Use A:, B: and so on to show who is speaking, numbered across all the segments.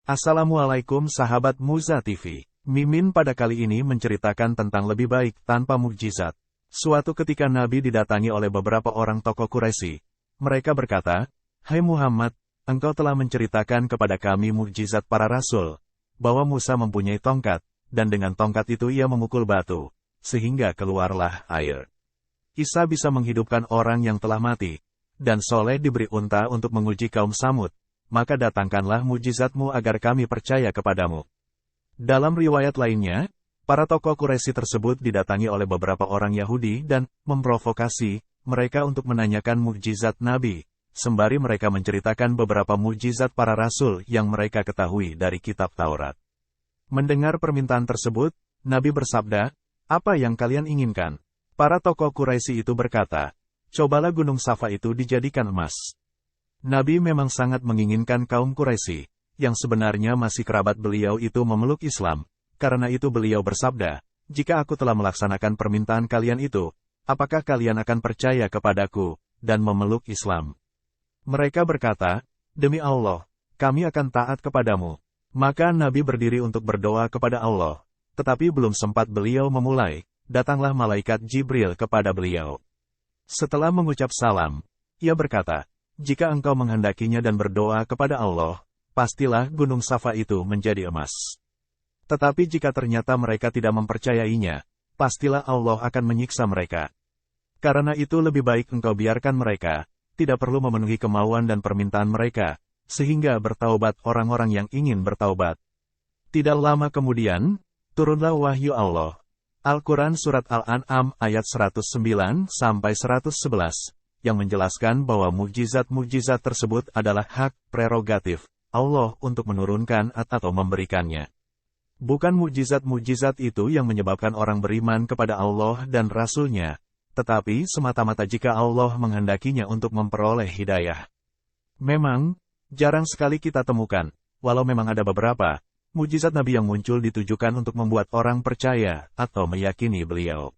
A: Assalamualaikum sahabat Muza TV. Mimin pada kali ini menceritakan tentang lebih baik tanpa mukjizat. Suatu ketika Nabi didatangi oleh beberapa orang tokoh Quraisy. Mereka berkata, "Hai Muhammad, engkau telah menceritakan kepada kami mukjizat para rasul, bahwa Musa mempunyai tongkat, dan dengan tongkat itu ia memukul batu, sehingga keluarlah air. Isa bisa menghidupkan orang yang telah mati, dan Soleh diberi unta untuk menguji kaum Samud. Maka datangkanlah mukjizatmu agar kami percaya kepadamu." Dalam riwayat lainnya, para tokoh Quraisy tersebut didatangi oleh beberapa orang Yahudi dan memprovokasi mereka untuk menanyakan mukjizat Nabi, sembari mereka menceritakan beberapa mukjizat para rasul yang mereka ketahui dari kitab Taurat. Mendengar permintaan tersebut, Nabi bersabda, "Apa yang kalian inginkan?" Para tokoh Quraisy itu berkata, "Cobalah gunung Safa itu dijadikan emas." Nabi memang sangat menginginkan kaum Quraisy, yang sebenarnya masih kerabat beliau itu memeluk Islam. Karena itu beliau bersabda, "Jika aku telah melaksanakan permintaan kalian itu, apakah kalian akan percaya kepadaku, dan memeluk Islam?" Mereka berkata, "Demi Allah, kami akan taat kepadamu." Maka Nabi berdiri untuk berdoa kepada Allah. Tetapi belum sempat beliau memulai, datanglah malaikat Jibril kepada beliau. Setelah mengucap salam, ia berkata, "Jika engkau menghendakinya dan berdoa kepada Allah, pastilah gunung Safa itu menjadi emas. Tetapi jika ternyata mereka tidak mempercayainya, pastilah Allah akan menyiksa mereka. Karena itu lebih baik engkau biarkan mereka, tidak perlu memenuhi kemauan dan permintaan mereka, sehingga bertaubat orang-orang yang ingin bertaubat." Tidak lama kemudian, turunlah wahyu Allah. Al-Quran Surat Al-An'am ayat 109-111. Yang menjelaskan bahwa mukjizat-mukjizat tersebut adalah hak prerogatif Allah untuk menurunkan atau memberikannya. Bukan mukjizat-mukjizat itu yang menyebabkan orang beriman kepada Allah dan Rasul-Nya, tetapi semata-mata jika Allah menghendakinya untuk memperoleh hidayah. Memang, jarang sekali kita temukan, walau memang ada beberapa, mukjizat Nabi yang muncul ditujukan untuk membuat orang percaya atau meyakini beliau.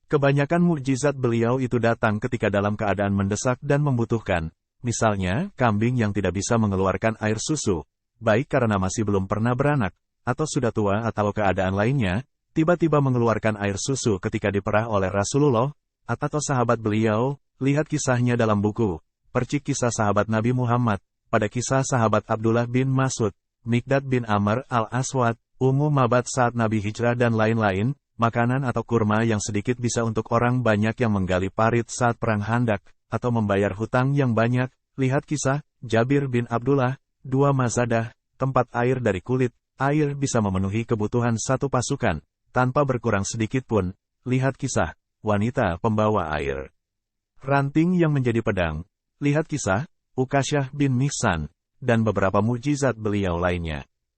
A: Kebanyakan mukjizat beliau itu datang ketika dalam keadaan mendesak dan membutuhkan, misalnya, kambing yang tidak bisa mengeluarkan air susu, baik karena masih belum pernah beranak, atau sudah tua atau keadaan lainnya, tiba-tiba mengeluarkan air susu ketika diperah oleh Rasulullah, atau sahabat beliau, lihat kisahnya dalam buku, Percik Kisah Sahabat Nabi Muhammad, pada kisah sahabat Abdullah bin Mas'ud, Mikdad bin Amr al-Aswad, Ummu Mabad saat Nabi hijrah dan lain-lain. Makanan atau kurma yang sedikit bisa untuk orang banyak yang menggali parit saat perang Handak, atau membayar hutang yang banyak. Lihat kisah Jabir bin Abdullah, 2 mazadah, tempat air dari kulit, air bisa memenuhi kebutuhan satu pasukan, tanpa berkurang sedikit pun. Lihat kisah wanita pembawa air. Ranting yang menjadi pedang. Lihat kisah Ukasyah bin Mihsan, dan beberapa mukjizat beliau lainnya.